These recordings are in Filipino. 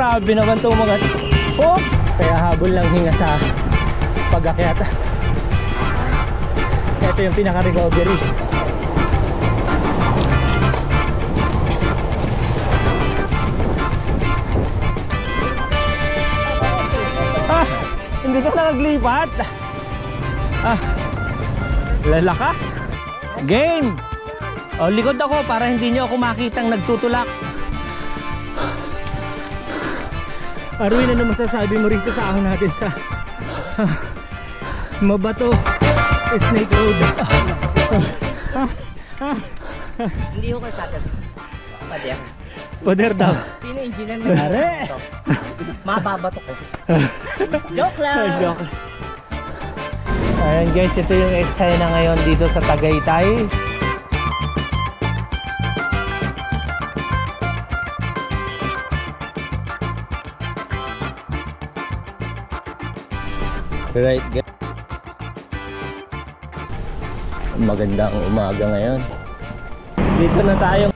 Grabe naman itong mga... Oh! Kaya habol lang hinga sa pag-akyat. Ito yung pinaka-recovery. Hindi ka nakaglipat. Lalakas. Game. O, likod ako para hindi nyo ako makitang nagtutulak. Arwin, ano masasabi mo rito sa ahon natin sa Mabato Snake Road? Hindi ko kayo sa atin. Pader. Pader daw. Sino engineer na? Are! Mababato ko. Joke lang! Joke. Ayan guys, ito yung eksena ngayon dito sa Tagaytay. Right guys. Magandang umaga ngayon. Dito na tayo.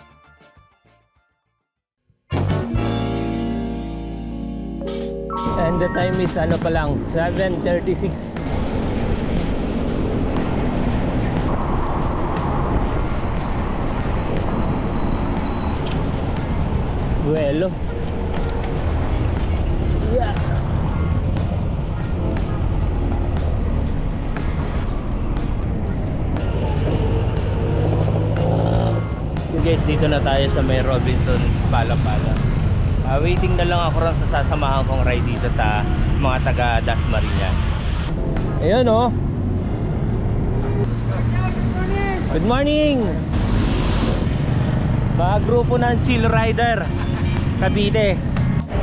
And the time is ano pa lang, 7:36. Buelo. Yeah. Guys, dito na tayo sa may Robinson Pala-Pala. Waiting na lang ako rin sa sasamahan kong ride dito sa mga taga Dasmariñas. Ayun oh. Good morning. Mga grupo ng Chill Rider Cavite.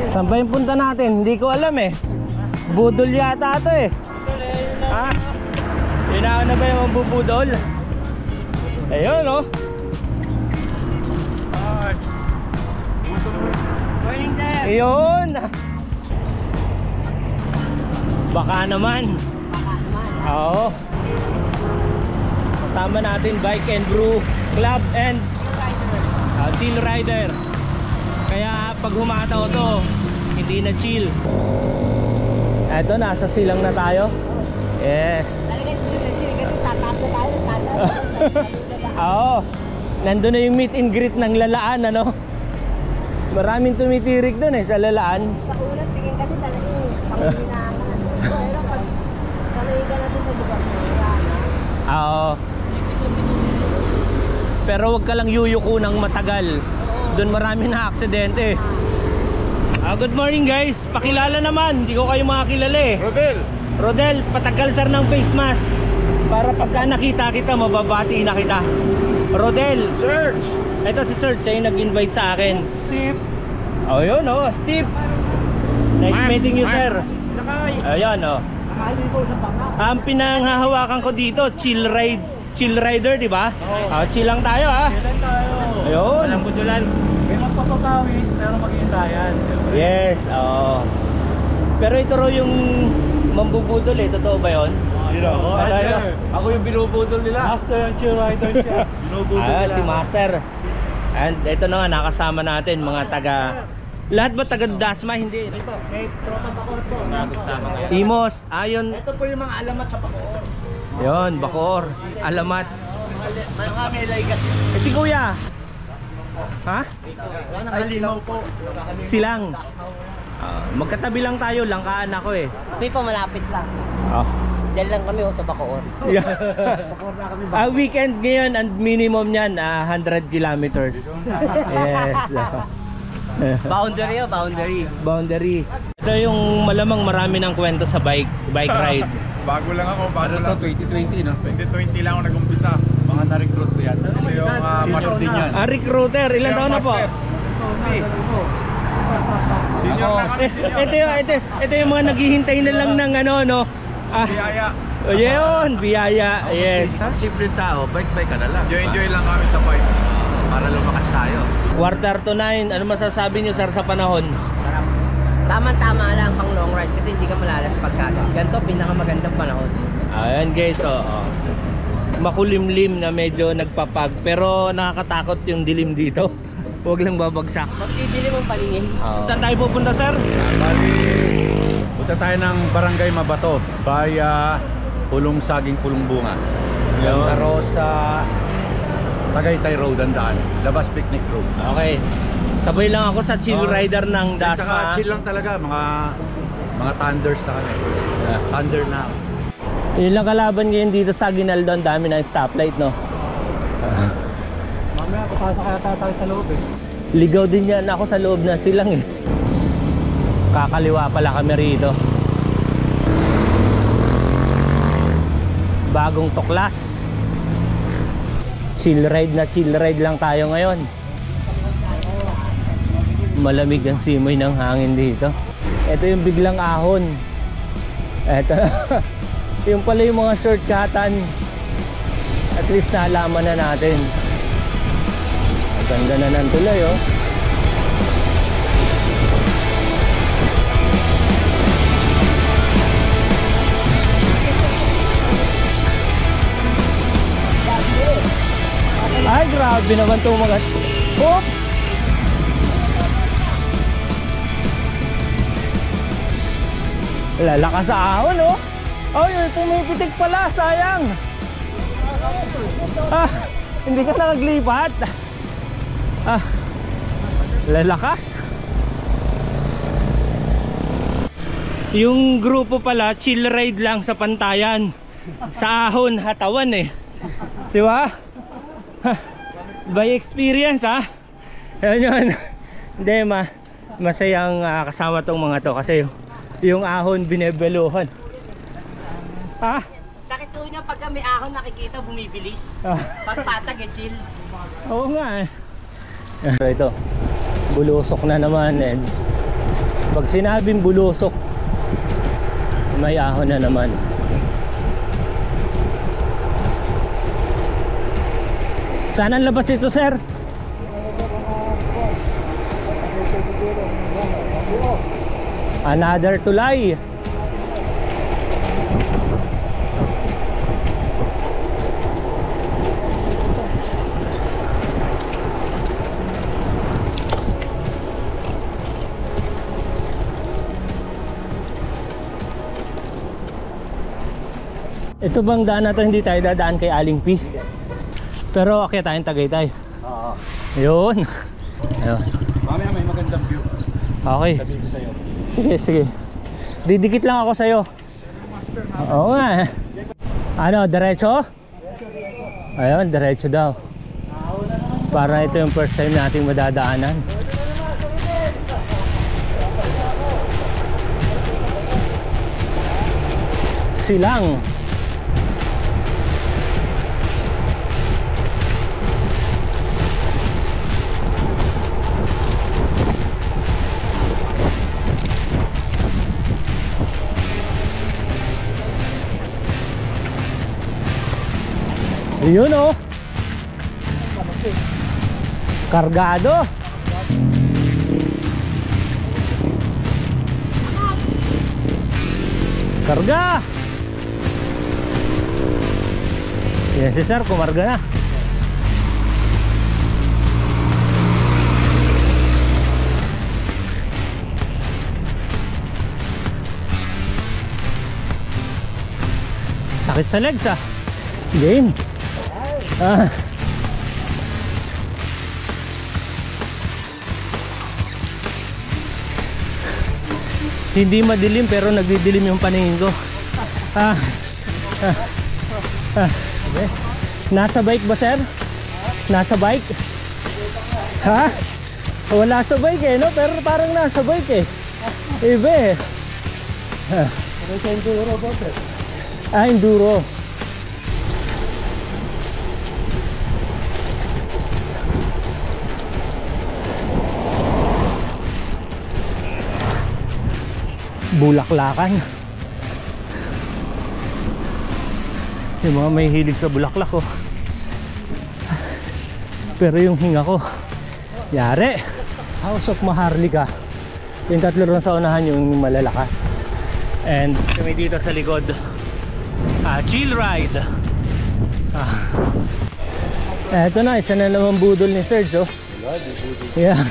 Saan ba yung punta natin? Hindi ko alam eh. Budol yata ito eh. Ha? Yun na ba yung bubudol? Ayun oh. Morning, sir! Ayun! Baka naman. Oo. Kasama natin Bike and Brew Club and Chill Rider. Kaya pag humataw to, hindi na chill. Eto, nasa silang na tayo. Yes. Talagang chill na chill kasi tataas na tayo. Oo. Nandun na yung meet and greet ng Lalaan, ano? Maraming tumitirik dun eh, sa Lalaan. Sa ulat, tingin kasi talagang panghinahan. Pero pag sanay ka natin sa lugar mo, Oo. Pero wag ka lang yuyuko ng matagal. Doon marami na aksidente. Good morning guys. Pakilala naman. Hindi ko kayo makakilala eh. Rodel, patagal sir ng face mask. Para pagka nakita kita, mababati na kita. Rodel. Search. Ito si Search, siya yung nag-invite sa akin. Steve. Oh yun oh, Steve. Nice meeting you sir. Lakay. Ayan oh. nakahali ko sa baka. Ang pinanghahawakan ko dito, Chill Rider, di ba? Chill lang tayo ha. Kailan tayo? Ayun. Walang budulan. May magpapakawis pero mag-iintayan. Yes, oo. Pero ito raw yung mambubudol eh, totoo ba yun? Yun ako. Master. Ako yung binubudol nila. Master yung Chill Rider siya. Binubudol nila. Si Master. And ito na nga, nakasama natin mga taga... Lahat ba taga Dasma? Hindi. Ito, may tropa Bacoor po. Timos, ayun. Ito po yung mga alamat sa Bacoor. Yun, Bacoor. Alamat. Mga may legacy. Si Kuya. Ha? Yan ang halimaw po. Silang. Magkatabi lang tayo, langkaan ako eh. Kami po malapit lang. Diyan lang kami sa Bacoor. Yeah. Bacoor na kami. Weekend ngayon, and minimum niyan 100 kilometers. Yes. Boundary boundary. Boundary. Ito yung malamang marami ng kwento sa bike ride. Bago lang ako, bago lang. 2020 no? 2020 lang ako nag-umpisa. Mga na-recruit ko yan. Ito yung master din yan. Recruiter, ilan taon na po? 60. Senior na kami, senior. Ito yung mga naghihintay na lang ng ano, no? Biyaya. Yun, biyaya, yes. Simple tao, bike ka na lang. Enjoy lang kami sa bike. Para lumakas tayo. 8:45, ano masasabi nyo sir sa panahon? Sarap. Tama-tama lang pang long ride kasi hindi ka malalas pagkada. Ganito pinakamagandang panahon. Ayan guys, makulimlim na medyo nagpapag. Pero nakakatakot yung dilim dito. Huwag lang babagsak. Bibili mong paningin. Saan tayo pupunta, sir? Bali, punta tayo ng Barangay Mabato, Baya, Pulong Saging, Pulong Bunga. Santa Rosa, Tagaytay Road ang daan. Labas Picnic Road. Okay. Sabay lang ako sa chill rider ng At saka Dasma. chill lang talaga, mga thunders na kami. Thunder na. Yun lang kalaban ngayon dito sa Aguinaldo. Ang dami ng stoplight, no? Mamaya papasok kaya tayo sa loob eh. Ligaw din yan ako sa loob na silang eh. Kakaliwa pala kami rito. Bagong tuklas. Chill ride lang tayo ngayon. Malamig ang simoy ng hangin dito. Ito yung biglang ahon. Ito. Yung pala yung mga shortcutan. At least nalaman na natin. Ang ganda na ng tulay, oh. Ay, grabe naman itong mga... Oops! Lalakas sa ahon, oh. Ay, pumipitik pala, sayang. Hindi ka nakaglipat. Lalakas. Yung grupo pala, chill ride lang sa pantayan. Sa ahon, hatawan eh. Di ba? By experience, ha? Yun. Hindi, masayang kasama tong mga to kasi yung ahon binebeluhan. Sakit po niya pagka may ahon nakikita bumibilis. Pag patag chill. Oo nga eh. Ito, bulusok na naman and pag sinabing bulusok, may ahon na naman. Saan ang labas ito, sir? Another tulay. Ito bang daan na to, hindi tayo dadaan kay Aling P? Pero okay tayong Tagaytay. Oo. Yun. Ayun. Mamaya may magandang view. Okay. Sabi ko sa'yo. Sige. Didikit lang ako sa'yo. Oo nga eh. Ano, diretso? Ayun, diretso daw. Para ito yung first time nating madadaanan. Silang. Yun oh. Kargado. Karga. Yan si sir, kumarga na. Sakit sa legs ah. Game. Hindi madilim pero nagdidilim yung paningin ko. Nasa bike ba, sir? Nasa bike? Ha? Wala sa bike eh, no? Pero parang nasa bike eh. Iba eh. Ano sa enduro, bote? Enduro. Bulaklakan. Yung mga may hilig sa bulaklak oh. Pero yung hinga ko yari. House of Maharlika. Yung tatlo ron sa unahan yung malalakas. And kami dito sa likod, chill ride. Eto na, isa na naman budol ni Serge oh. Yeah.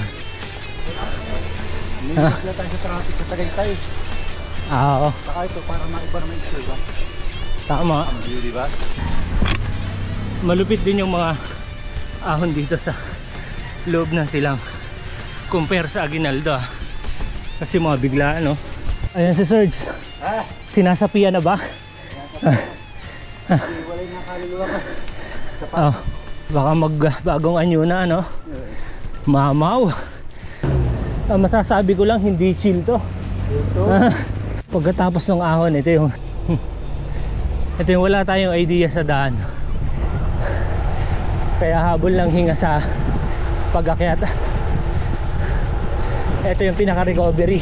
Hindi na tayo sa traffic sa Tagaytay. Oo. Saka ito, para maiba naman ito, diba? Tama. Ang view, diba? Malupit din yung mga ahon dito sa loob ng silang compare sa Aguinaldo kasi mga biglaan, no? Ayan si Serge. Sinasapian na ba? Wala yung nakaluluwa ka. Oh, baka magbagong anyo na, no? Mamaw. Masasabi ko lang hindi chill to. Pagkatapos ng ahon, ito yung wala tayong idea sa daan. Kaya habol lang hinga sa pag-akyat. Ito yung pinaka-recovery.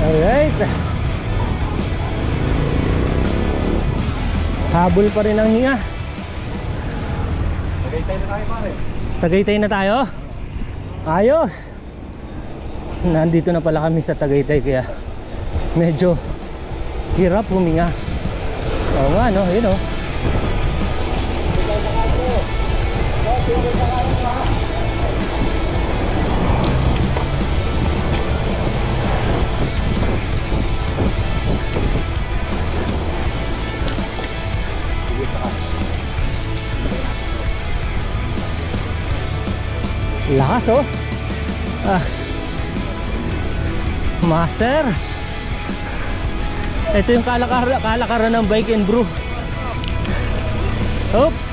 Alright. Habol pa rin ang hinga. Tagaytay na tayo, pare. Tagaytay na tayo? Ayos. Nandito na pala kami sa Tagaytay kaya medyo hirap huminga. Oo nga, no? Yun, no? Lakas, oh. Master. Ito yung kalakaran ng bike and brew. Oops.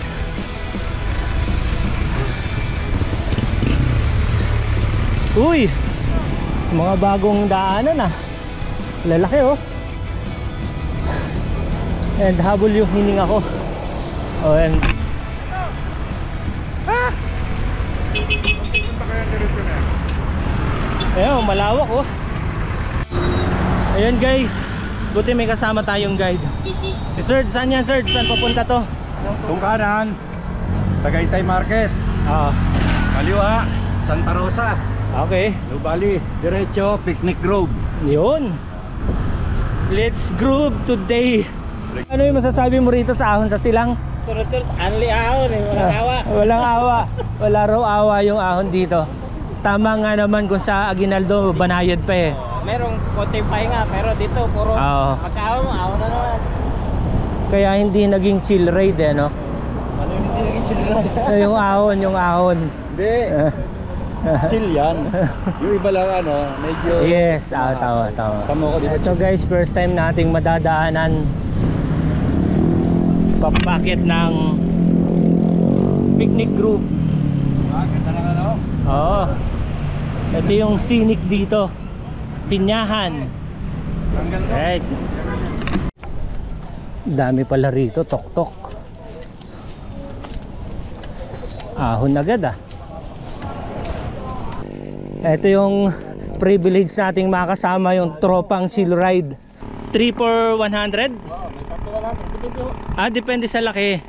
Uy, mga bagong daanan, ah. Lalaki, oh. And habol yung hininga ko. Oh, and ayun, malawak, oh. Ayun, guys. Buti may kasama tayong guide. Si Serge, saan yan, Serge? Saan papunta to? Kung kanan, Tagaytay Market. Ah, Kaliwa, Santa Rosa. okay. Nubali, diretso, Picnic Grove. Yun. Let's groove today. Ano yung masasabi mo rito sa ahon sa silang? Sunod-sunod, anli ahon eh, walang awa. Walang awa. Wala raw awa yung ahon dito. Tama nga naman kung sa Aguinaldo banayad pa eh. Merong konting pahinga, pero dito puro Oo. pagkaahon, ahon na naman. Kaya hindi naging chill ride eh, no? Ano yung hindi naging chill ride? Yung ahon. Hindi. Chill yan. Yung iba lang ano, medyo... Yes, tama. Tama ko dito. So guys, first time nating madadaanan papakit ng picnic group. Ganda lang ano? Oo. Ito yung scenic dito. Pinyahan. Ang ganda. Right. Dami pala rito, tok-tok. Ahon agad, ah. Ito yung privilege nating makasama, yung tropang chill ride. 3 for 100? Depende sa laki.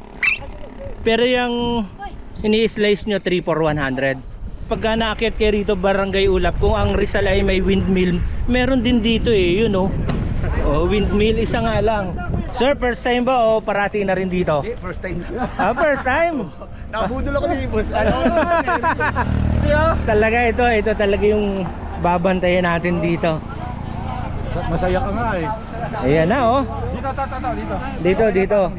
Pero yung ini-slice nyo 3 for 100. Pagka naakyat kayo rito Barangay Ulap, kung ang Rizal ay may windmill, meron din dito eh, you know. Windmill, isa nga lang. Sir, first time ba o parati na rin dito? First time. First time? Nakabudol ako ni Boss. Talaga ito talaga yung babantayan natin dito. Masaya ka nga eh. Ayan na, oh. Dito. Dito.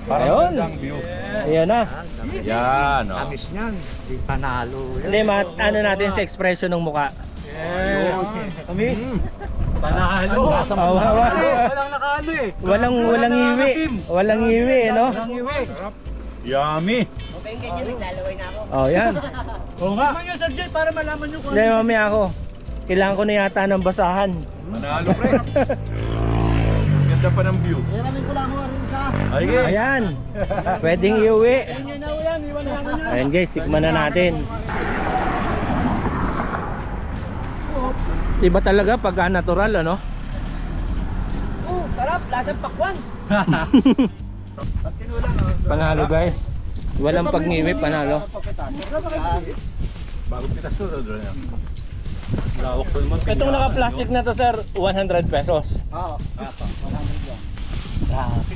Para Ayun. magandang view. Ayan na. Yan, oh. Tamis niyan, di panalo. Hindi, ano natin sa expression ng muka. Tamis. Panalo. Walang nakaano eh. Walang iwi. Walang iwi, no? Walang iwi. Yummy. Okay, ganyan, naglalaway na ako. Oh, yan. Oo nga. Naman yung subject para malaman nyo kung Hindi, mamaya ako. Kailangan ko na yata ng basahan. Manalo, pre. Ganda pa ng view. Iramin ko lang rin isa. Ayun. Ayan. Pwedeng iuwi. Ganyan na yan, iwan naman nyo. Ayan guys, tikman na natin. Iba talaga pagka natural, ano? Sarap, lasang pakwan. Panalo guys. Walang pagngimi, panalo. Bago kita sunod rin yan. Lawak ko naman. Itong naka-plastic na to sir, 100 pesos. Oo.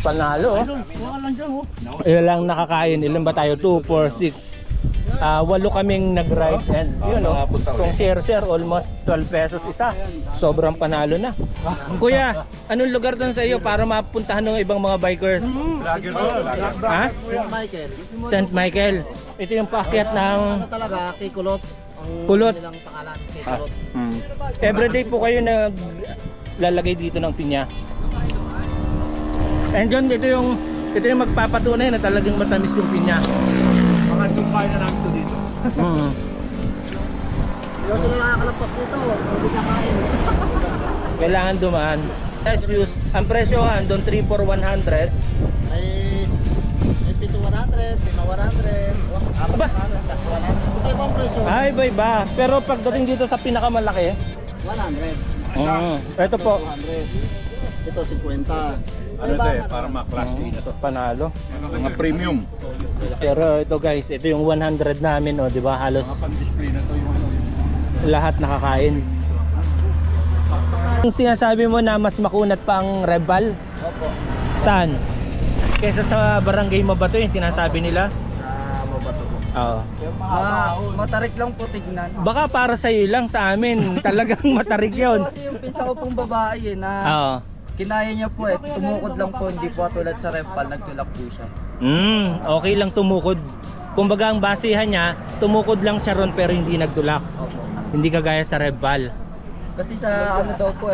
Panalo oh. Wala lang dyan oh. Ilan lang nakakain, ilan ba tayo? 2, 4, 6 walo kaming nag-ride and yun oh, kung share almost 12 pesos isa. Sobrang panalo na. Kuya, anong lugar doon sa iyo para mapuntahan ng ibang mga bikers? Vlogger ko. Ha? Michael. St. Michael. Ito yung paakyat ng Ano talaga, kay Kulot. Ang Kulot. nilang pangalan, kay Kulot. Everyday po kayo naglalagay dito ng pinya. And John, ito yung magpapatunay na talagang matamis yung pinya. Mga tumpay na namin to dito. Hindi ko sila nakakalapos dito. Hindi kakain. Kailangan dumaan. Excuse, ang presyohan doon 3 for 100. May 7 to 100, 5 100, Aba. 100. Ito yung presyo. Ay, iba. Pero pagdating dito sa pinakamalaki, 100. ito po. 200. Ito 50. Ano ito eh, para ma-class A na to. Panalo. Mga premium. Pero ito guys, ito yung 100 namin, oh, 'di ba? Halos Mga pang-display na to yung ano. lahat nakakain. Yung sinasabi mo na mas makunat pang Rebal? Opo. Saan? Kesa sa Barangay Mabato yung sinasabi nila? Mabato po. Oo. Matarik lang po tignan. Baka para sa iyo lang, sa amin talagang matarik 'yon. Kasi yung pinsa ko pong babae na Oo. kinaya niya po tumukod lang po, hindi po tulad sa Repal, nagtulak po siya. Okay lang tumukod. Kumbaga ang basehan niya, tumukod lang siya ron pero hindi nagtulak. Opo. Hindi kagaya sa Rebal. Kasi sa ano daw po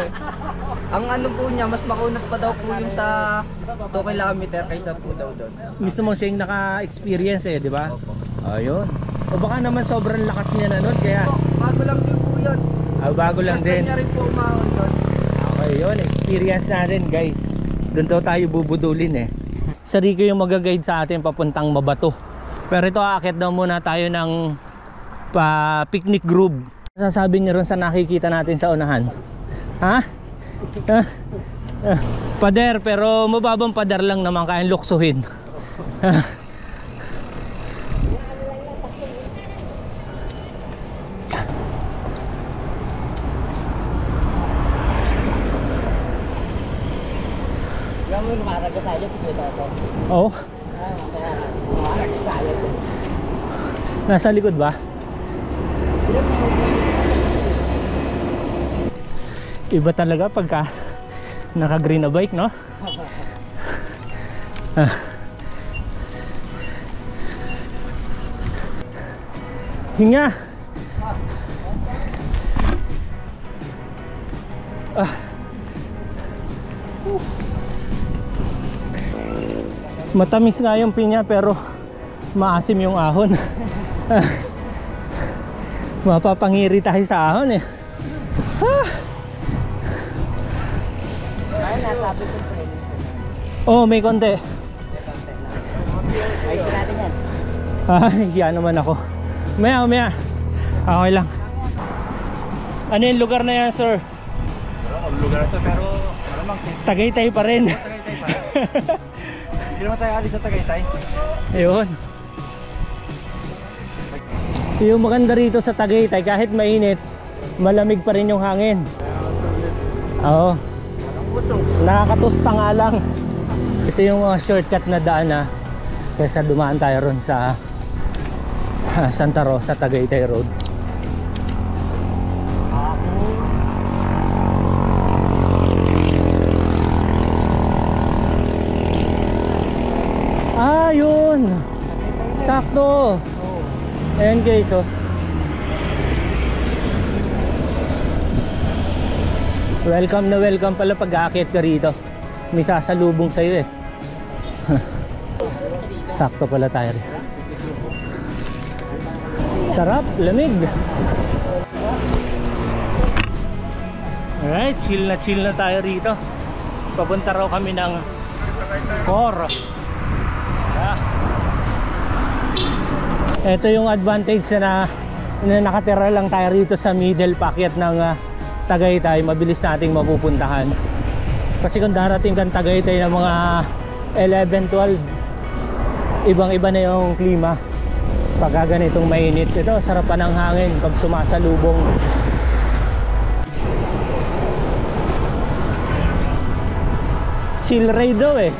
ang ano po niya, mas makunat pa daw po yung sa 2 kilometer kaysa po daw doon. Mismo siya yung naka-experience di ba? Opo. Ayun. O baka naman sobrang lakas niya na nun, kaya Bago lang din po yun. bago lang First din. time niya rin po umahon doon. Okay, yun, experience natin guys. Doon daw tayo bubudulin Si Rico yung mag-guide sa atin papuntang Mabato. Pero ito, aakyat daw muna tayo ng picnic group. Sasabi niyo ron sa nakikita natin sa unahan. Ha? Pader, pero mababang pader lang naman, kayang luksuhin. Yung maragasaya si Kuya Toto. Oh, Maragasaya po. nasa likod ba? Iba talaga pagka naka-green na bike, no? Hinga. Matamis nga yung pinya pero maasim yung ahon. Mapapangiri tayo sa ahon Ay, nasabi ko training. Oh, may konti. Ayos natin yan. Hiya naman ako. Umaya. Okay lang. Ano yung lugar na yan, sir? Ang lugar ito pero malamang Tagaytay pa rin. Tagaytay pa. Hindi naman tayo alis sa Tagaytay. Ayun. Yung maganda rito sa Tagaytay, kahit mainit, malamig pa rin yung hangin. Oo. Nakakatusta nga lang. Ito yung shortcut na daan kaysa dumaan tayo ron sa Santa Rosa, Tagaytay Road. Yun. Sakto. Ayan guys, welcome na welcome pala pag aakyat ka rito. May sasalubong sa'yo Sakto pala tayo. Sarap, lamig. Alright, chill na tayo rito. Papunta raw kami ng Cor. Ito yung advantage na nakatira lang tayo rito sa middle packet ng Tagaytay. Mabilis nating mapupuntahan. Kasi kung darating kang Tagaytay ng mga 11, 12, ibang iba na yung klima pagka ganitong mainit. Ito, sarapan ng hangin pag sumasalubong. Chill ride daw eh.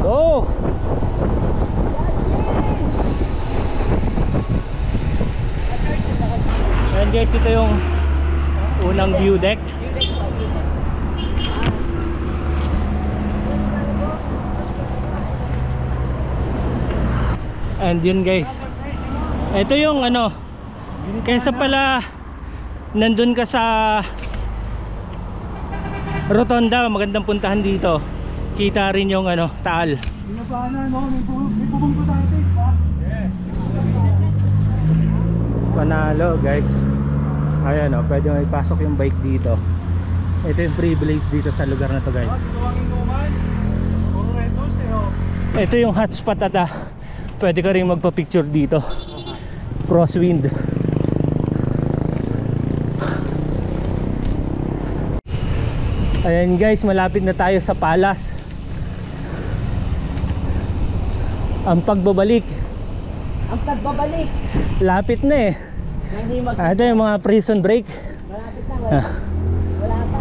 Go! Ayan guys, ito yung unang view deck. And yun guys, ito yung ano, kaysa pala nandun ka sa Rotonda, magandang puntahan dito. Kita rin yung ano, Taal. Panalo guys. Ayan o, pwede mo ipasok yung bike dito. Ito yung privilege dito sa lugar na to guys. Ito yung hotspot ata. Pwede ka rin magpa-picture dito. Crosswind. Ayan guys, malapit na tayo sa Palace. Ang pagbabalik. Ang pagbabalik. Lapit na eh. Ito yung mga prison break. Malapit na. Wala pa.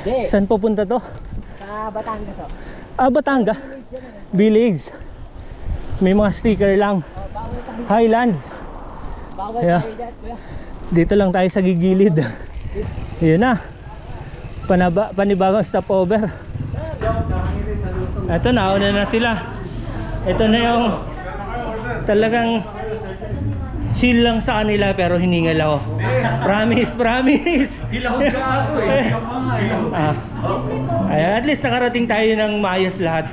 Hindi. Saan pupunta to? Sa Batangas oh. Ah, Batangas. Village. May mga sticker lang. Highlands. Bawal Yeah. tayo dyan, kuya. Dito lang tayo sa gigilid. Yun na. Panibagong stopover. Ito na, una na sila. Ito na yung talagang chill lang sa kanila pero hiningal ako. Promise. Hilahog ka ako eh. Ayan, at least nakarating tayo ng maayos lahat.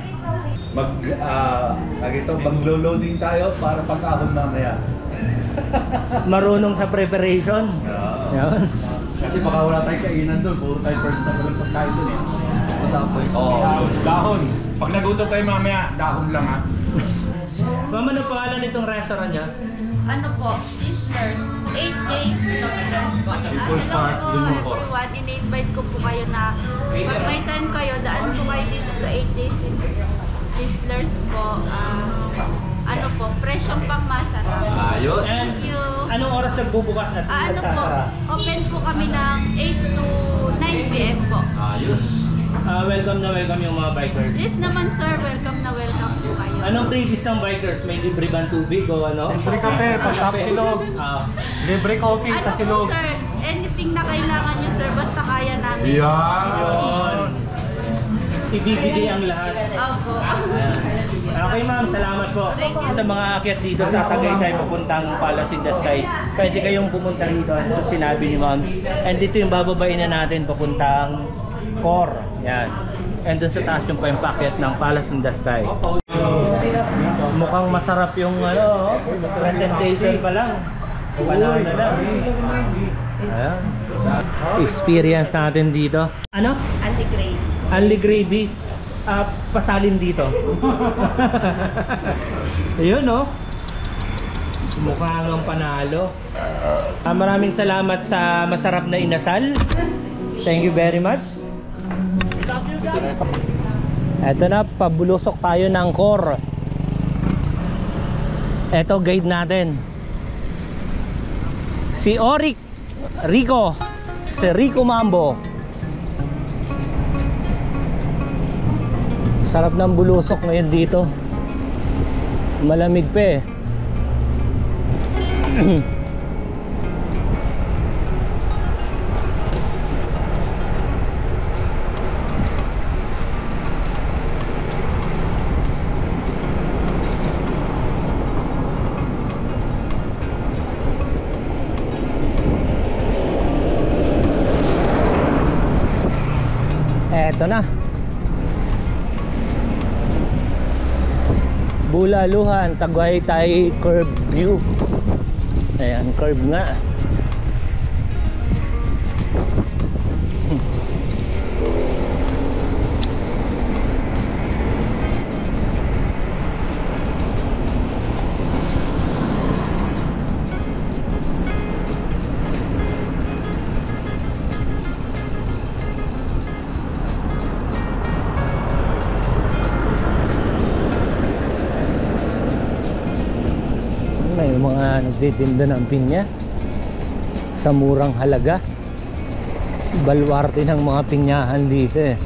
Maglo-loading tayo para pag-ahon mamaya. Marunong sa preparation. Yan. Kasi baka wala tayong kainan doon, puro tayo first na walang pagkain doon eh. Dahon. Pag nagutom tayo mamaya, dahon lang ha. Mama, ano pangalan nitong restaurant niya? Ano po, Sizzlers, 8 days Sizzlers po. People's Park, Hello dun po po. everyone, in-invite ko po kayo na pag may time kayo, daan po kayo dito sa 8 days Sizzlers po. Ano po, presyong pang masarap. Ayos. And Thank you. anong oras nagbubukas at Ano po, nagsasara? open po kami ng 8 to 9 p.m. po. Ayos. Welcome na welcome yung mga bikers. Yes naman sir, welcome na welcome po kayo. Anong previous ng bikers? May libre bang tubig o ano? Libre kape, pag-tap silog. Ah, Libre coffee Ano sa po silog. sir, anything na kailangan nyo sir, basta kaya namin. yun. Ibibigay ang lahat. Opo. Ayan. Okay ma'am, salamat po. Sa mga aakyat dito sa Tagaytay papuntang Palace in the Sky, pwede kayong pumunta rito. Ano sinabi ni ma'am. And dito yung bababain na natin papuntang Core. Yan. And doon sa taas yung pa yung paakyat ng Palace in the Sky. Mukhang masarap yung ano, presentation pa lang. Panalo na lang. Ayan. Experience natin dito. Ano? Andy Gray. Only gravy. Pasalin dito. Ayun no. Mukhang ang panalo. Maraming salamat sa masarap na inasal. Thank you very much. Eto na, pabulusok tayo ng Core. Eto guide natin. Si Rico Mambo. Sarap ng bulusok ngayon dito. Malamig pa eh. Eto na. Bulaluhan, Tagaytay curve view. Ayan, curve nga. May mga nagtitinda ng pinya sa murang halaga. Balwarte ng mga pinyahan dito eh.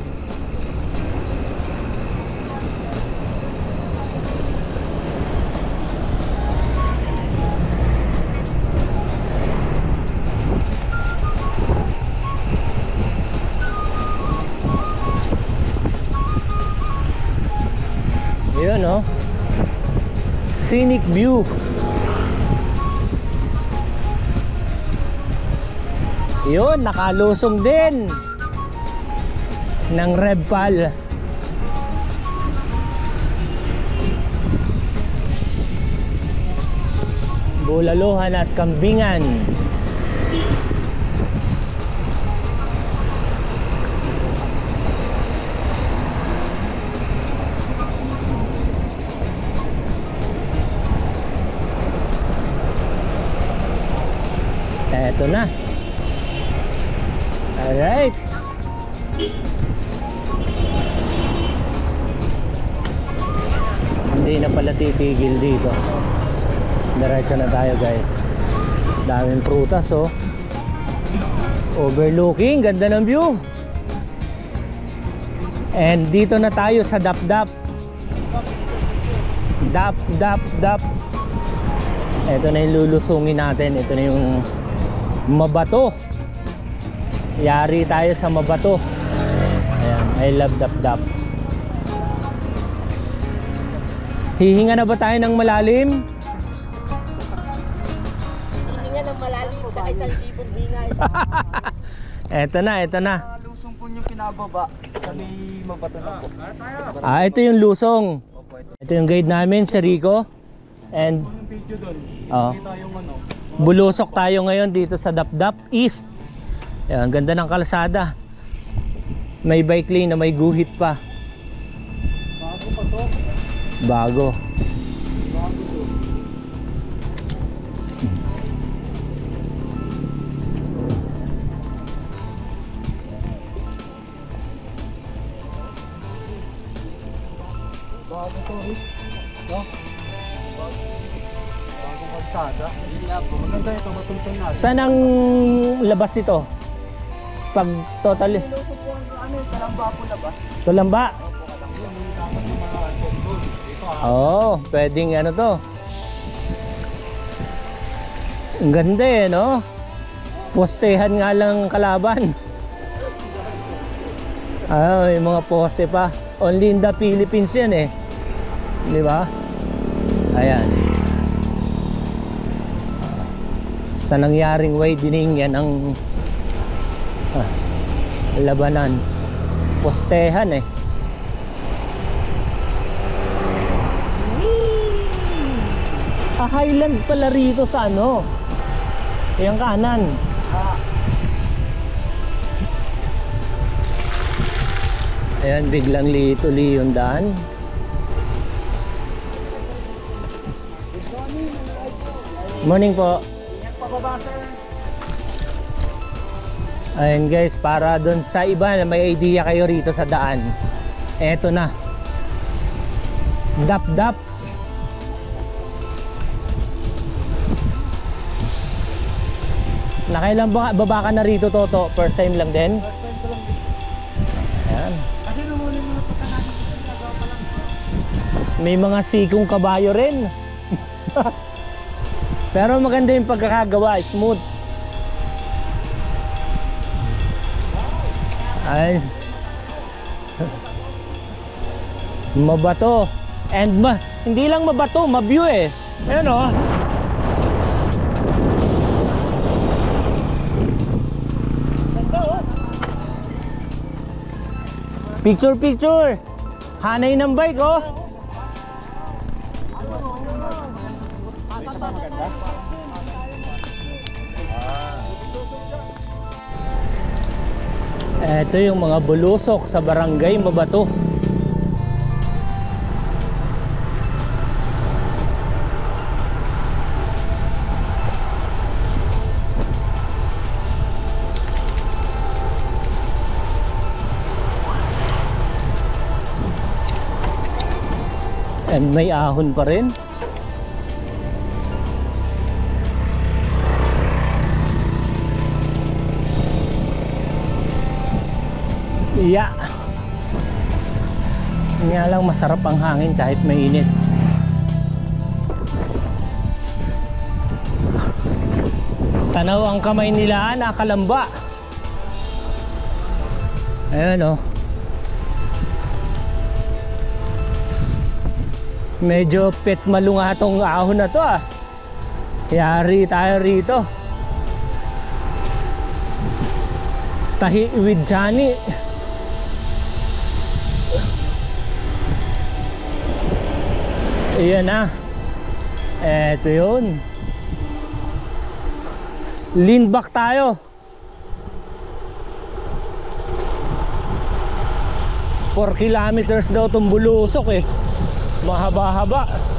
Yun oh, scenic view. Yun, nakalusong din ng Repal. Bulaluhan at Kambingan. Eto na. Alright. Hindi na pala titigil dito. Diretso na tayo guys. Daming prutas oh. Overlooking, ganda ng view. And dito na tayo sa Dapdap. Dap. Ito na yung lulusungin natin. Ito na yung Mabato. Yari tayo sa Mabato. Ayan, I love Dapdap. Hihinga na ba tayo ng malalim? Hihinga ng malalim sa 1,000 hingay. Eto na. Lusong po yung pinababa sa may Mabato na po. Ito yung lusong. Ito yung guide namin, si Rico. And bulusok tayo ngayon dito sa Dapdap East. Ayan, ganda ng kalsada. May bike lane na may guhit pa. Bago pa to. Bago. Bago to eh. No? Bagong kalsada. Hindi nga po. Maganda ito, matuntun natin. Saan ang labas nito? Pag total Kalamba po labas. Tulamba. Oh, pwedeng ano to. Ang ganda eh, no? Postehan nga lang kalaban. May mga poste pa. Only in the Philippines yan eh. Di ba? Ayan. Sa nangyaring widening yan ang labanan. Postehan eh. Highland pala rito sa ano. Yung kanan. Ayan, biglang liit-uli yung daan. Morning po. Ayan guys, para doon sa iba na may idea kayo rito sa daan. Eto na. Dapdap. Nakailang baba ka na rito, Toto? First time lang din? Ayan. Kasi namuli mo na pagkakasin ko, nagawa pa lang. May mga sikong kabayo rin. Pero maganda yung pagkakagawa, smooth. Ay. Mabato. And hindi lang mabato, mabview eh. Ayan o. Picture. Hanay ng bike oh. Ito yung mga bulusok sa Barangay Mabato. And may ahon pa rin. Yeah. Nga lang masarap ang hangin kahit mainit. Tanaw ang kamay nila, nakalamba. Ayan o. Medyo pet malunga tong ahon na to ah. Yari tayo rito. Tahi with Johnny. Ayan na. Eto yun. Lean back tayo. 4 kilometers daw itong bulusok eh. Mahaba-haba.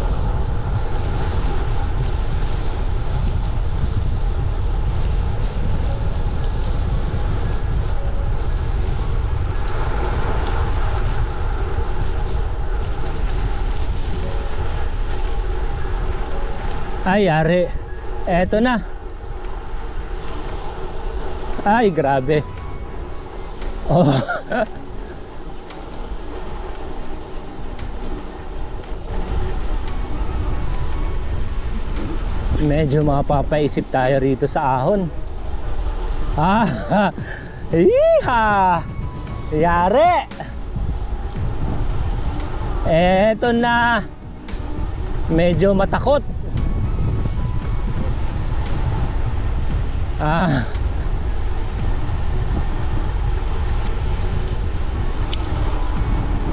Ay, yari. Eto na. Ay, grabe. Oh. Medyo mapapaisip tayo rito sa ahon. Ah, iha! Yari! Eto na. Medyo matakot. Ah.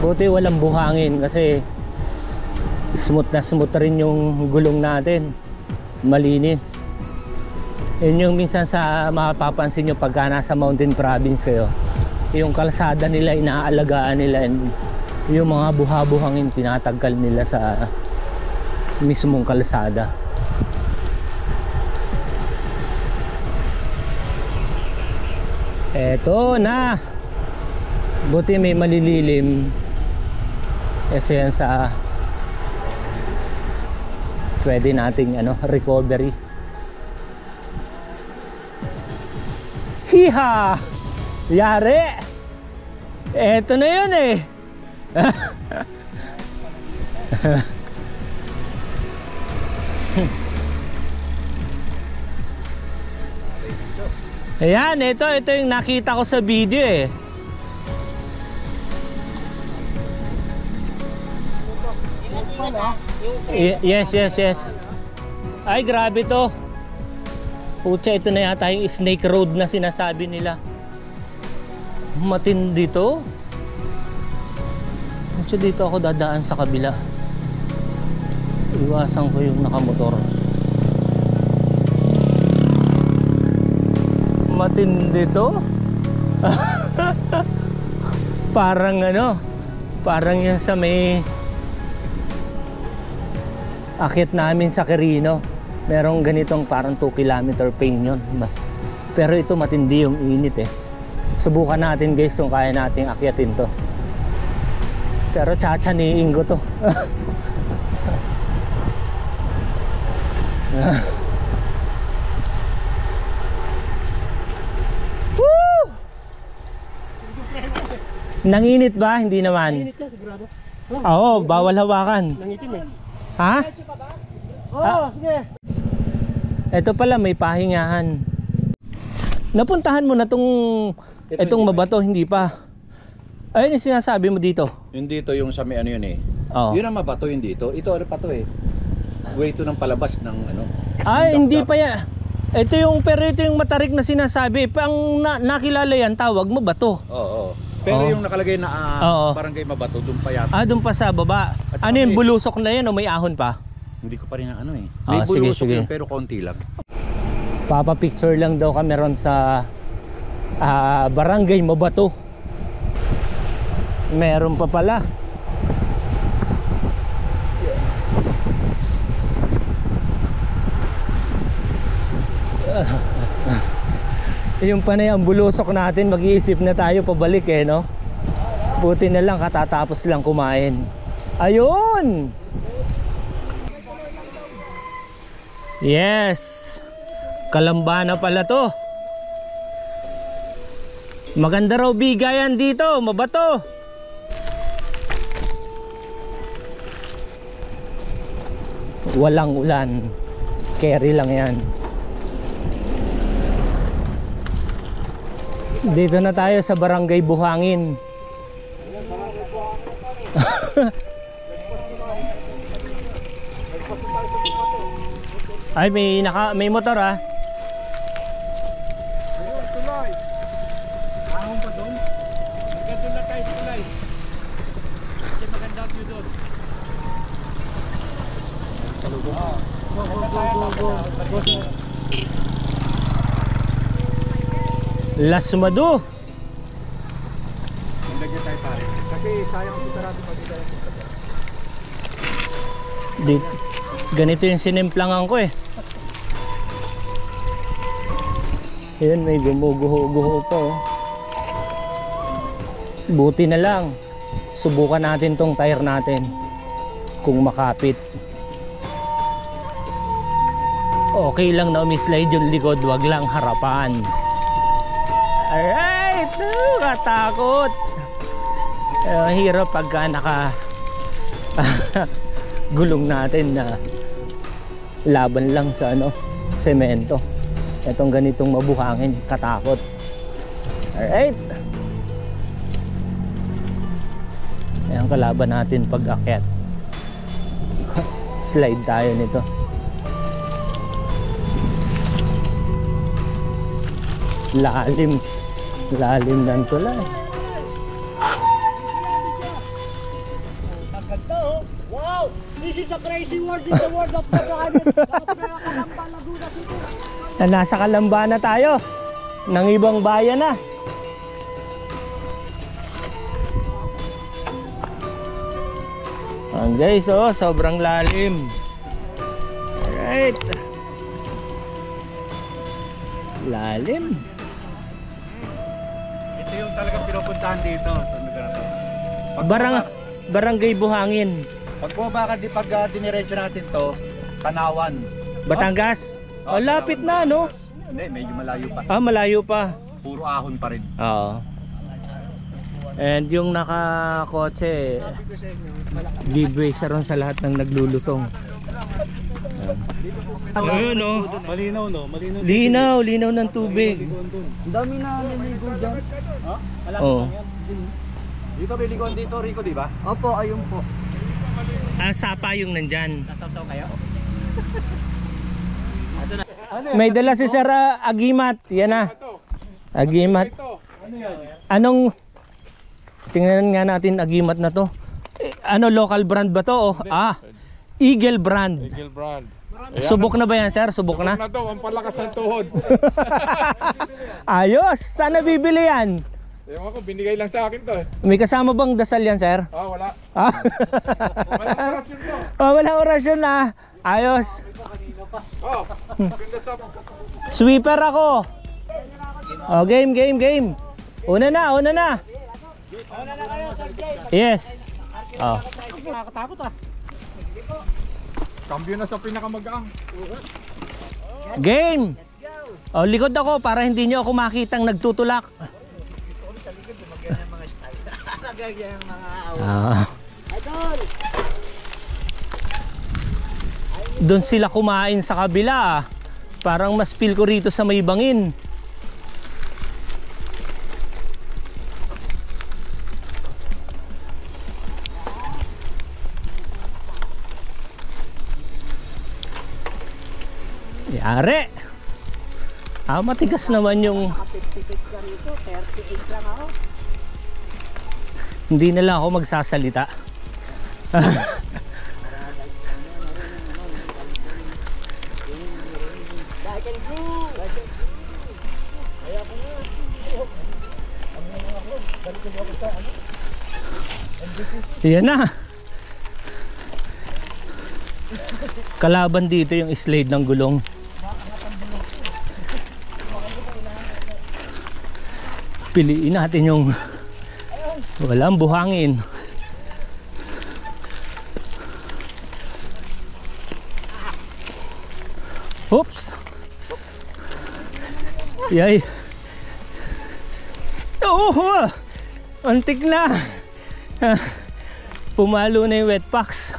Buti walang buhangin kasi smooth rin yung gulong natin. Malinis. Yun yung minsan sa mapapansin nyo pagka nasa mountain province kayo, yung kalsada nila inaalagaan nila, and yung mga buha-buhangin tinatanggal nila sa mismong kalsada. Eto na. Buti may malililim kasi yan sa pwede nating recovery. Hiha! Yari! Eto na yun eh. Ayan, ito yung nakita ko sa video eh. Yes. Ay, grabe to. Pucha, ito na yata yung snake road na sinasabi nila. Matindi to. Pucha, dito ako dadaan sa kabila. Iwasan ko yung nakamotor. Matindi to. Parang yan sa may akit namin sa Quirino. Merong ganitong parang 2 kilometer canyon. Pero ito matindi yung init eh. Subukan natin guys kung kaya nating akyatin to. Pero tsatsaniin ko to. Woo! Nanginit ba? Hindi naman. Init yan, sigurado. Oo, bawal hawakan. Nangitim eh. Ha? Oo, sige. Ito pala may pahingahan. Napuntahan mo na itong Mabato, hindi pa? Ayun yung sinasabi mo dito. Yung dito yung sa may ano yun eh. Oo. Yun ang Mabato yung dito. Ito ano pa to eh. Way to ng palabas ng ano. Ay, hindi pa yan. Ito yung matarik na sinasabi. Pang nakilala yan, tawag Mabato. Oo. Pero Oo. yung nakalagay na Oo. Barangay Mabato, doon pa yata. Ah, doon pa sa baba. At saka Ano yung may- bulusok na yan o may ahon pa? Hindi ko pa rin ano eh. May sige, bulusok sige. yun, pero konti lang. Papa-picture lang daw kami ron sa Barangay Mabato. Meron pa pala. Yung panay ang bulusok natin, mag-iisip na tayo pabalik eh, no? Buti na lang katatapos lang kumain. Ayun! Yes! Kalamba na pala to. Maganda raw bigayan dito, Mabato. Walang ulan. Carry lang yan. Dito na tayo sa Barangay Buhangin. Ay, may motor ah. Las Madu. Kasi sayang ang sarado pag-isa. Ganito yung sinimplangan ko eh. Ayun, may gumuguho-guho pa oh. Buti na lang. Subukan natin tong tire natin. Kung makapit. Okay lang na umislide yung likod, wag lang harapan. Alright! Katakot! Hirap pagka gulong natin na laban lang sa semento. Itong ganitong mabuhangin, katakot. Alright! Ayan kalaban natin pag-akyat. Slide tayo nito. Lalim ng tulay. Maganda oh. Wow! This is a crazy world in the world of Buhangin. Kalamba, Laguna City. Nasa Kalamba na tayo. Nang ibang bayan na. Ayan guys, oh, sobrang lalim. Alright. Lalim. Ito yung talagang pinupuntahan dito sa lugar na to. Barangay Buhangin. Pag diniretso natin to, Kanawan. Batangas? Oh, lapit Kanawan. na, no? Hindi, medyo malayo pa. Malayo pa. Puro ahon pa rin. Oo. And yung nakakotse, giveaway siya ron sa lahat ng naglulusong. Ayun, no? Malinaw no? Malinaw. Linaw ng tubig. Ang dami na naligo dyan. Oo. Dito may ligon dito, Rico, di ba? Opo, ayun po. Sapa yung nandyan. Nasasaw kayo? May dala si Sir Agimat. Yan na. Agimat. Anong, tingnan nga natin Agimat na to. Local brand ba to? Eagle brand. Eagle brand. Subok na ba yan, sir? Subok na? Na to, ang palakas ng tuhod. Ayos! Sana bibili yan? Ewan ko, binigay lang sa akin to eh. May kasama bang dasal yan, sir? Wala. Walang korupsyon to. Walang orasyon na. Ayos. Ganda sa... Sweeper ako. Game. Una na. Yes. Nakakatakot ah. Cambio na sa pinakamagaang. Game. Likod ako para hindi nyo ako makitang nagtutulak. Doon sila kumain sa kabila. Parang mas feel ko rito sa may bangin. Yari. Matigas naman yung... Hindi na lang ako magsasalita. Yan na. Kalaban dito yung slade ng gulong. Piliin natin yung walang buhangin. Oops. Yay. Oh, antik na. Pumalo na yung wet packs.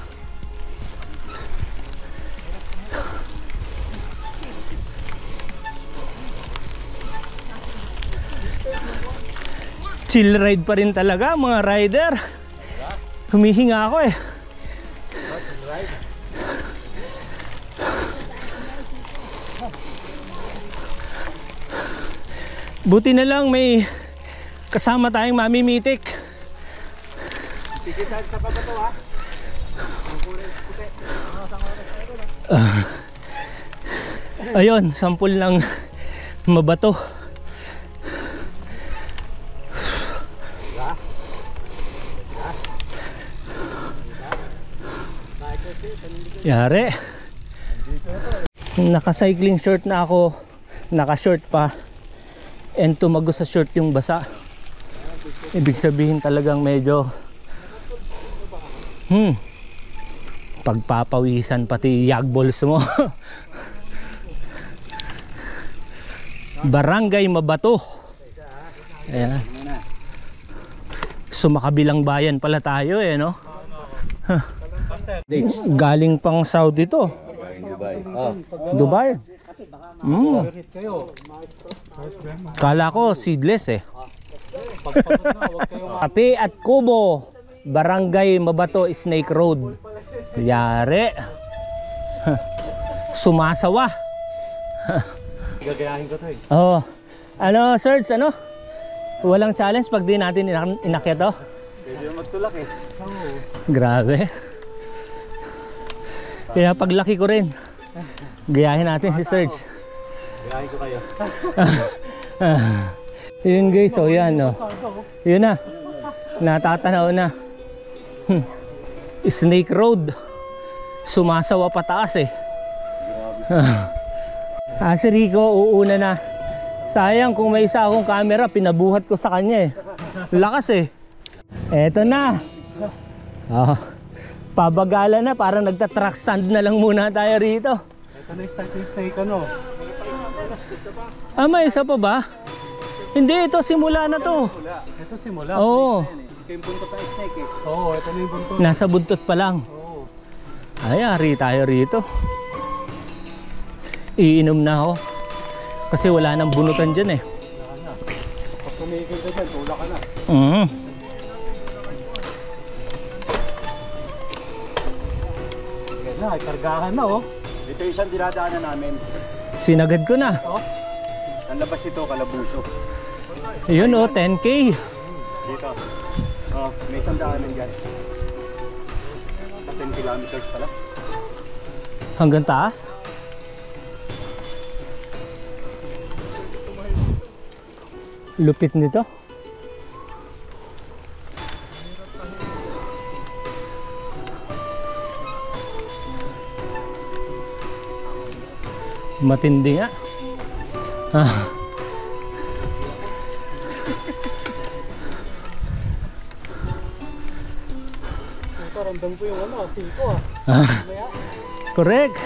Chill ride pa rin talaga mga rider. Humihinga ako eh. Buti na lang may kasama tayong mamimitik. Tikisan sa pabato ha. Ayun, sampul ng mabato. Yari. Naka-cycling short na ako. Naka-short pa. And tumagos sa short yung basa. Ibig sabihin talagang medyo pagpapawisan pati yagballs mo. Barangay Mabato. Ayan. Sumakabilang bayan pala tayo eh, no? Galing pang Saudi to. Dubai. Kala ko seedless eh. Kape at Kubo, Barangay Mabato, Snake Road. Yari. Sumasawa. Gagayahin ko to eh. Oh. Ano, Serge, ano? Walang challenge pag di natin inakyat to? Pwede magtulak eh. Grabe. Kaya paglaki ko rin, gayahin natin si Serge. Gagayahin ko kayo. Yun guys, so yan no. Yun na. Natatanaw na. Snake Road. Sumasawa pataas eh. Si Rico uuna na. Sayang kung may isa akong camera, pinabuhat ko sa kanya eh. Lakas eh. Eto na. Pabagala na, parang nagta-track stand na lang muna tayo rito. Ito na yung start yung snake ano. May isa pa ba? Hindi, ito simula na to. Ito simula. Oo. Ito yung buntot ng snake eh. Oo, ito na yung buntot. Nasa buntot pa lang. Oo. Ay, ari tayo rito. Iinom na ako. Kasi wala nang bunutan dyan eh. Pag tumigil ka dyan, tulak ka na. Yan na, kargahan na oh. Ito yung isang dinadaanan namin. Sinagad ko na. Ang labas nito, Kalabuso. Yun oh, 10K. Dito. Oh, may isang daanan dyan. 10 kilometers pala. Hanggang taas. Lupit nito. Matindi nga. Ramdam ko yung ano, siko ah. Correct.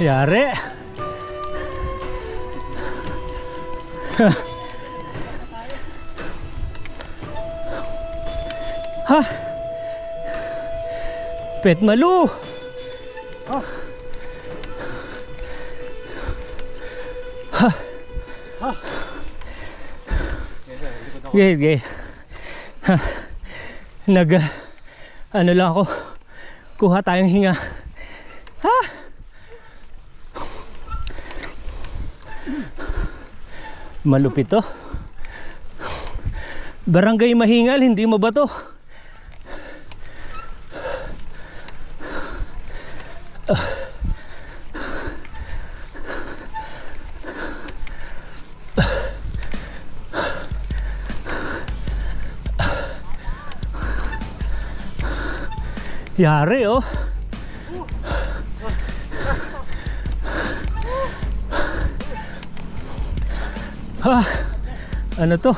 Yari. Petmalu. Okay. Ano lang ako, kuha tayong hinga. Malupit to. Barangay Mahingal, hindi Mabato. Yari oh. Ha, ano to?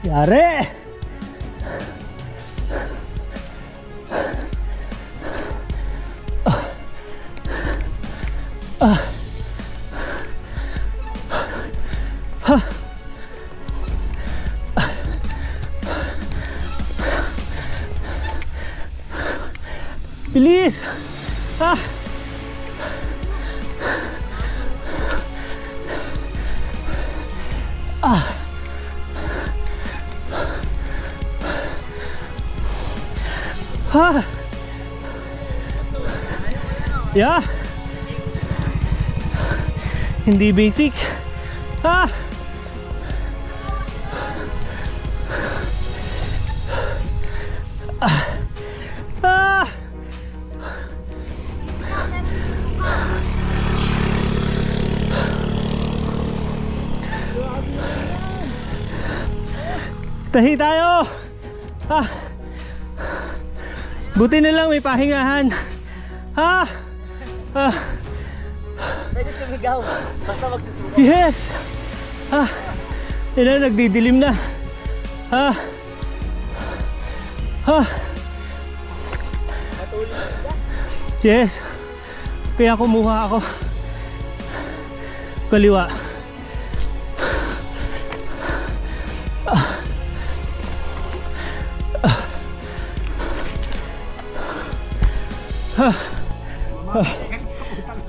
Yari! Bilis! Ah! Ah! Ha! Yeah! Hindi basic. Ha! Ah! Ah! Tahi tayo! Ah! Buti na lang may pahingahan. Ha! Ah! Pwede sumigaw. Basta magsusugaw. Yes! Ah! Yun na, nagdidilim na. Ha! Ha! Yes! Kaya kumuha ako. Kaliwa.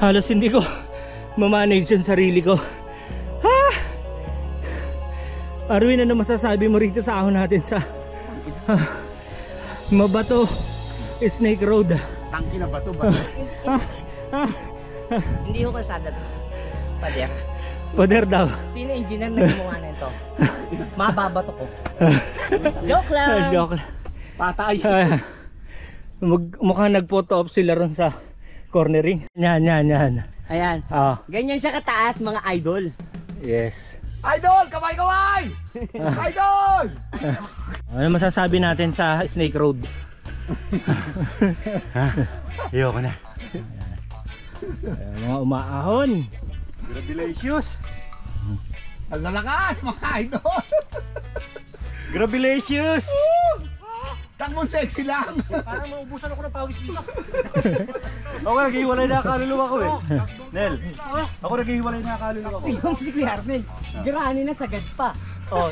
Halos hindi ko mamanage yung sarili ko. Arwin, ano masasabi mo rito sa ahon natin sa Mabato Snake Road? Tangki na bato. Hindi ko kalsada to. Pader. Pader daw. Sino engineer na gumawa na ito? Mababato ko. Joke lang. Joke lang. Patay. Mukhang nag-photo op sila ron sa cornering. Yan. Ayan. Ah, Ganyan siya kataas, mga idol. yes. Idol! Kaway! Idol! Ano masasabi natin sa Snake Road? Ayoko na. Mga umaahon. Grabilicious. Ang lalakas, mga idol! Grabilicious. Takbong sexy lang! Parang maubusan ako ng pawis dito. Ako naghihiwalay na kaluluwa ko eh. Nel, ako naghihiwalay na kaluluwa ko. Tingnan mo si Kuya Arnel. Grani na sagad pa. Oh,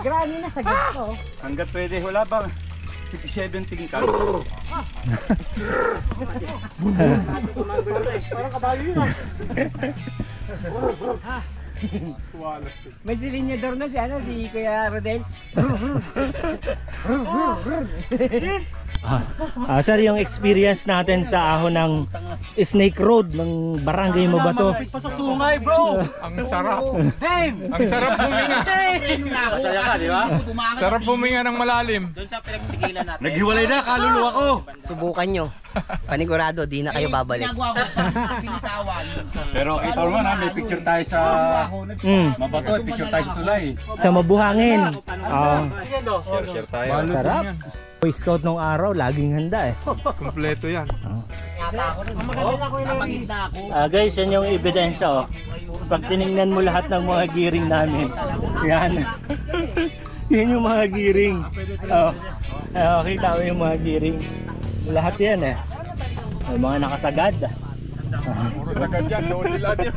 grani na sagad pa. Oh. Hanggat pwede, wala bang 17 ka? Parang kabayo yun ah. May silinyador na si Kuya Rodel. Sir, yung experience natin sa ahon ng Snake Road ng Barangay Mabato. Pa sa sungay, bro. Ang sarap. Hey! Ang sarap huminga. Masaya ka, di ba? Sarap huminga ng malalim. Naghiwalay na kaluluwa ko. Subukan nyo. Panigurado, di na kayo babalik. Pero kita mo naman ha, may picture tayo sa Mabato, picture tayo sa tulay. Sa Mabuhangin. Share tayo. Sarap. Boy Scout nung araw, laging handa eh. Kompleto yan. Guys, yan yung ebidensya oh. Pag tinignan mo lahat ng mga gearing namin, yan. Yan yung mga gearing. Kita mo yung mga gearing. Lahat yan eh. Yung mga nakasagad. Puro sagad yan, no sila din.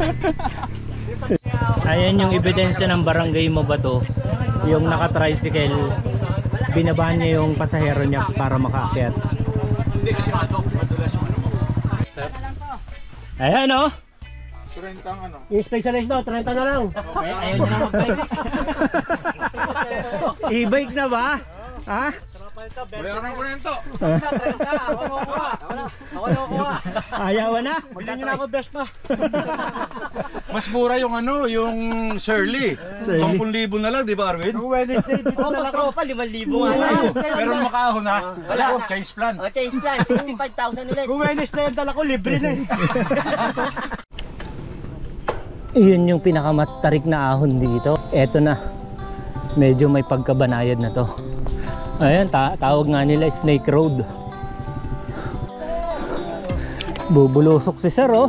Ayan yung ebidensya ng Barangay Mabato. Yung naka-tricycle, binabahan niya yung pasahero niya para makaakyat. Ayan oh. 30 ang ano. Yung specialist daw, 30 na lang. Ayaw niya na mag-bike. E-bike na ba? Ha? Wala ko nito. Ako nakuha. Ayawan na. Bilhin niyo na ako best pa. Mas mura yung ano, yung Shirley. 10,000 na lang, di ba Arwin? Wednesday dito Oh, na lang. tropa, 5,000 nga lang. Pero makahon ha. Wala. Change plan. O, change plan, 65,000 ulit. Kung Wednesday ang dala ko, libre na eh. Iyon yung pinakamatarik na ahon dito. Eto na. Medyo may pagkabanayad na to. Ayan, tawag nga nila Snake Road. Bubulusok si sir, oh.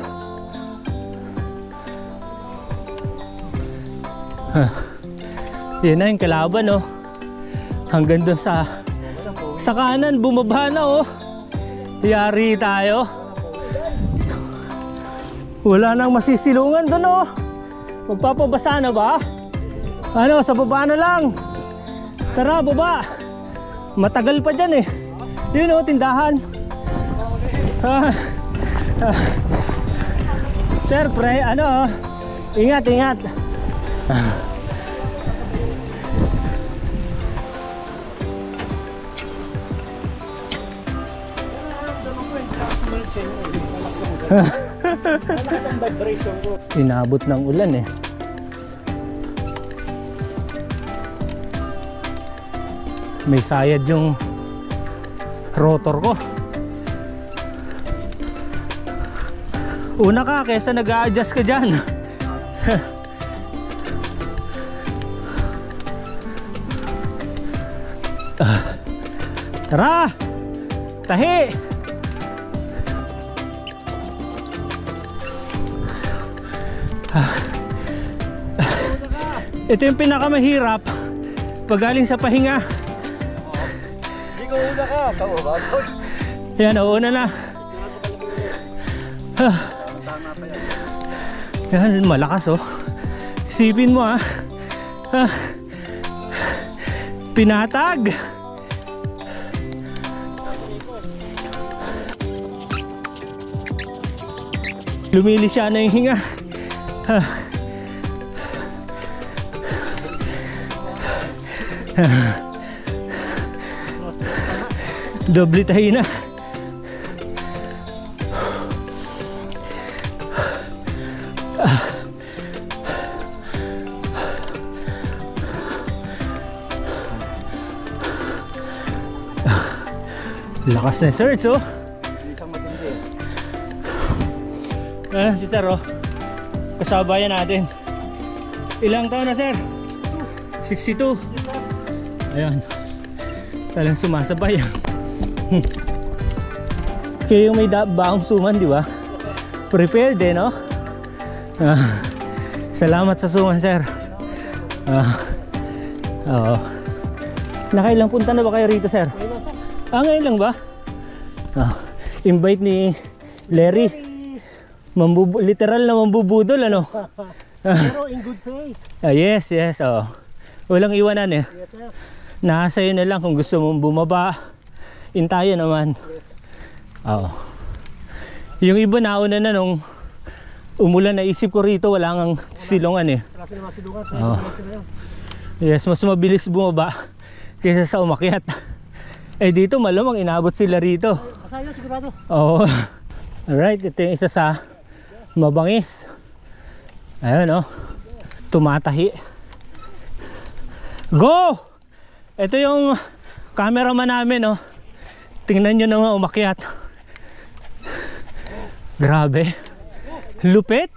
Yun na yung kalaban, oh. Hanggang doon sa kanan, bumaba na, oh. Yari tayo. Wala nang masisilungan doon, oh. Magpapabasa na ba? Ano, sa baba na lang. Tara, baba. Matagal pa dyan eh. Yun, oh, tindahan. Sir, pre, ano, oh. Ingat, ingat. Inabot ng ulan eh. May sayad yung rotor ko. Una ka kesa nag-a-adjust ka dyan. Tara! Tahi! Ito yung pinakamahirap pag galing sa pahinga. Hindi ko una ka. Kawabagot. Yan, una na. Yan, malakas oh. Isipin mo ah. Pinatag. Lumili siya na yung hinga. Doble tayo na. Lakas na search oh. Sister oh, kasabayan natin. Ilang taon na sir? 62. Ayan, talang sumasabay. Kaya yung may baong suman, di ba? Prepared eh, no? Salamat sa suman sir. Oo. Nakailang punta na ba kayo rito sir? Ngayon lang ba? Invite ni Larry. Literal na mambubudol, ano? Pero in good faith. Yes, yes, oo. Walang iwanan eh. Yes, sir. Nasa iyo na lang kung gusto mong bumaba. Intayo naman. Oo. Yung iba nauna na nung umulan, naisip ko rito wala ngang silungan eh. Marami na masilungan. Oo. Yes, mas mabilis bumaba kaysa sa umakyat. Eh dito malamang inabot sila rito. Masaya sigurado. Oo. Alright, ito yung isa sa mabangis. Ayun oh. Tumatahi. Go! Ito yung cameraman namin oh. Tingnan nyo naman umakyat. Grabe. Lupit.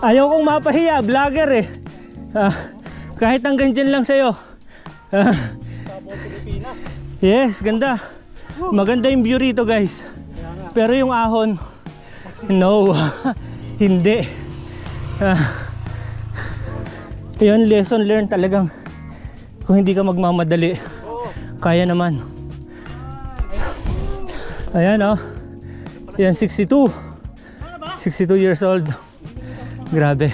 Ayaw kong mapahiya, vlogger eh. Kahit hanggang dyan lang sa'yo. Yes, ganda. Maganda yung view rito guys. Pero yung ahon, no. Hindi. Yun, lesson learned talagang. Kung hindi ka magmamadali, kaya naman. Ayan oh. Yan 62. 62 years old. Grabe.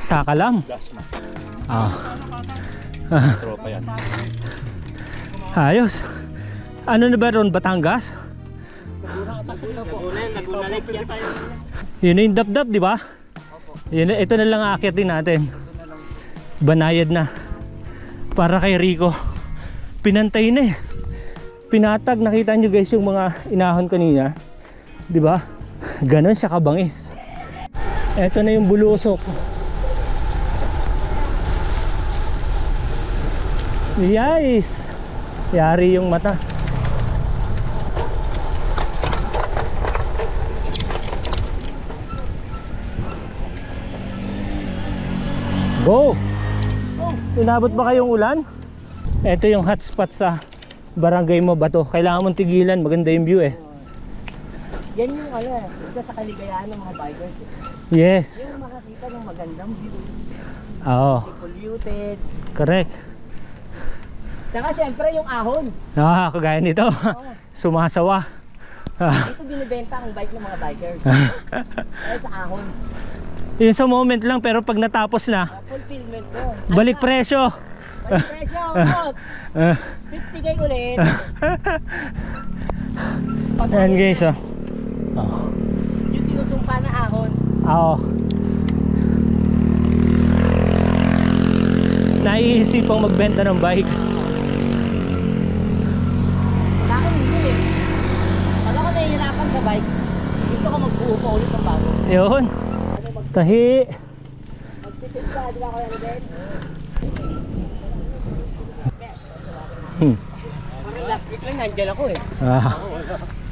Saka lang. Tropa yan. Ayos. Ano na ba ron? Batangas? Yun na yung dap-dap, di ba? Yun, ito na lang aakyatin natin. banayad na. Para kay Rico, pinantay na eh. Pinatag, nakita nyo guys yung mga inahon kanina, di ba? Ganon siya kabangis. Eto na yung bulusok. Yes! Yari yung mata. Go! Inabot ba kayong ulan? Ito yung hotspot sa barangay mo ba to? Kailangan mong tigilan, maganda yung view eh. Yan yung isa sa kaligayahan ng mga bikers. Yes. Yung makakita ng magandang view. Oo. Polluted. Correct. Tsaka syempre yung ahon. Kagaya nito. Sumasawa. Dito binibenta ang bike ng mga bikers. Dahil sa ahon. Yun sa moment lang, pero pag natapos na, Fulfillment ko. balik presyo. Balik presyo. Out. 50k ulit. Ayan guys, oh. Yung sinusumpa na ahon. Oo. Naiisipang magbenta ng bike. Sa akin hindi eh. Pag ako nahihirapan sa bike, gusto ko magbuo pa ulit ng bago. Yun. Tahi. Magtitip ka, di ba ako yan ulit? Parang last week lang nandiyan ako eh.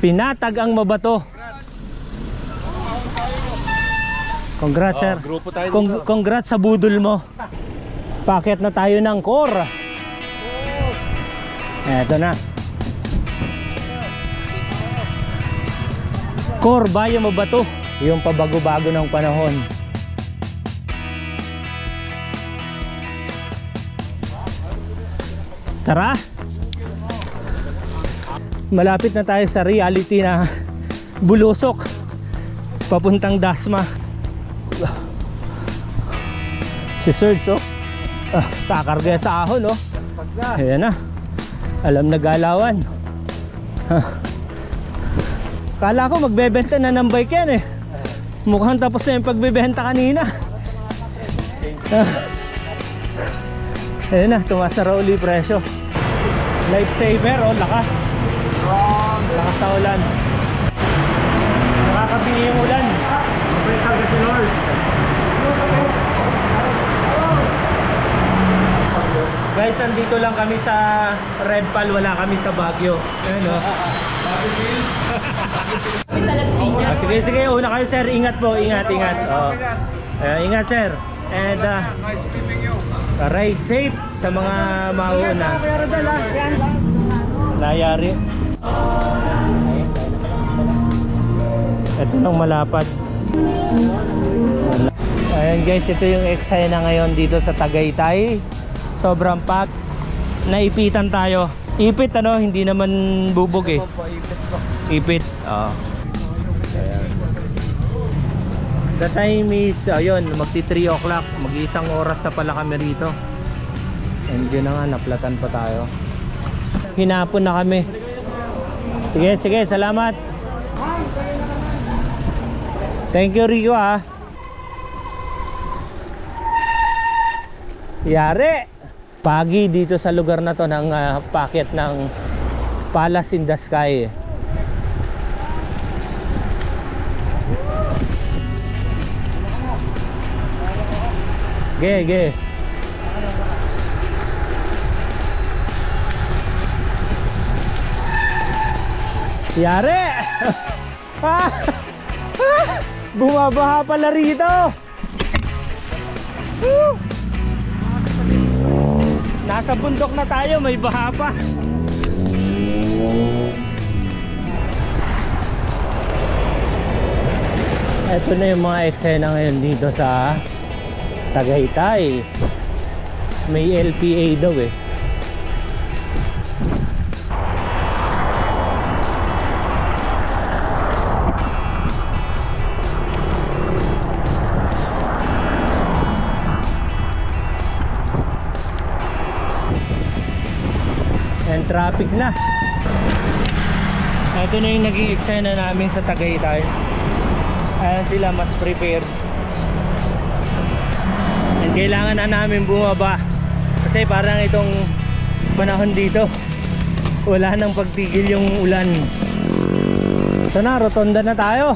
Pinatag ang mabato. Congrats sir. Grupo tayo Congrats sa budol mo. Paket na tayo ng core. Eto na. Core Bayo Mabato. Yung pabago-bago ng panahon. Tara. Malapit na tayo sa reality na bulusok papuntang Dasma. Si Serge oh. Kakarga sa ahon oh. Ayan na. Alam na galawan. Kala ko magbebenta na ng bike yan eh. Mukhang tapos na yung pagbebenta kanina. Ayan na, tumaas na raw uli presyo. Lifesaver oh, lakas. Lakas sa ulan. Nakakabili yung ulan. Mabalik si Lord. Guys, andito lang kami sa Red Pal, wala kami sa Baguio. Ayan o. Sige, sige, una kayo sir. Ingat po, ingat. Ingat sir. And Nice meeting you. ride safe sa mga mauuna. Nayari. Ito nang malapad. Ayan guys, ito yung eksena ngayon dito sa Tagaytay. Sobrang pack. Naipitan tayo. Ipit ano, hindi naman bubog eh. Ipit. The time is, ayun, magti 3 o'clock. Mag-iisang oras na pala kami rito. And yun na nga, naplatan pa tayo. Hinapon na kami. Sige, sige, salamat. Thank you Rico ah. Yari. Pagi dito sa lugar na to ng packet ng Palace in the Sky. Ge. Yari. Bumabaha pala rito. Nasa bundok na tayo, may baha pa. Ito na yung mga eksena ngayon dito sa Tagaytay. May LPA daw eh. And traffic na. Ito na yung naging eksena namin sa Tagaytay. Ayan sila, mas prepared. And kailangan na namin bumaba kasi parang itong panahon dito wala nang pagtigil yung ulan. Ito na, rotonda na tayo.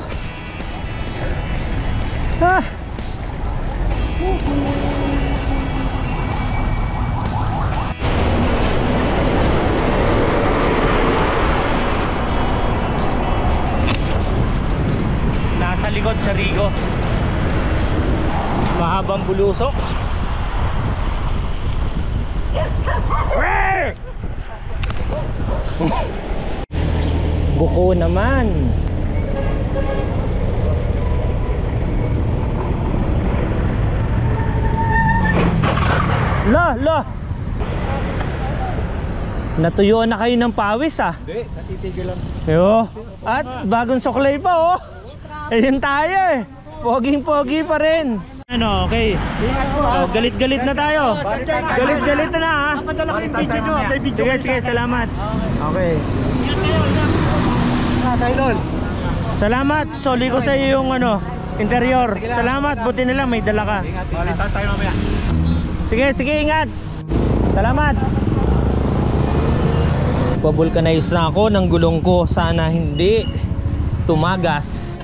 Nasa likod sa Rigo, mahabang bulusok. Buko naman. La. Natuyuan na kayo ng pawis ah. Hindi, natitigil lang. Yo. At bagong suklay pa oh. Ayun tayo eh. Poging-pogi pa rin. Ano, okay. Oh, galit-galit na tayo. Galit-galit na ha. Napadala ko yung video nyo. May video. Sige, salamat. Okay. Taylor. Salamat. Soli ko sa iyo yung ano, interior. Salamat. Buti na lang may dala ka. Balitan tayo mamaya. Sige, ingat. Salamat. Pa-vulcanize na ako ng gulong ko. Sana hindi tumagas.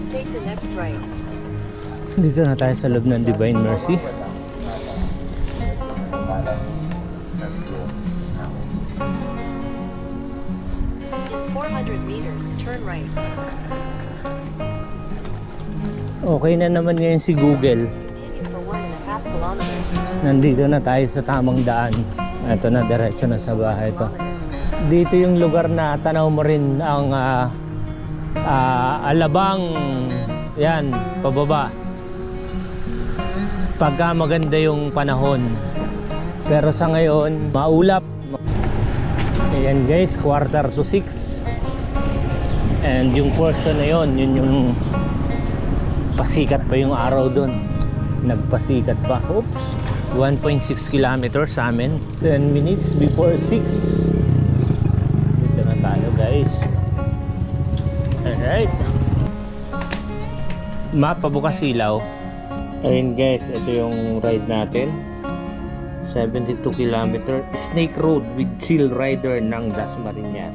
Take the next right. Dito na tayo sa loob ng Divine Mercy. In 400 meters, turn right. Okay na naman ngayon si Google. Continue for 1.5 kilometers. Nandito na tayo sa tamang daan. Ito na, diretso na sa bahay ito. Dito yung lugar na tanaw mo rin ang Alabang. Yan, pababa. Pagka maganda yung panahon. Pero sa ngayon, maulap. Ayan guys, 5:45. And yung portion na yun yung pasikat pa yung araw dun. Nagpasikat pa. Oops. 1.6 kilometers sa amin. 10 minutes before 6. Dito na tayo guys. Alright. Map, pabukas ilaw. Ayun guys, ito yung ride natin. 72 km Snake Road with Chill Rider ng Dasmariñas.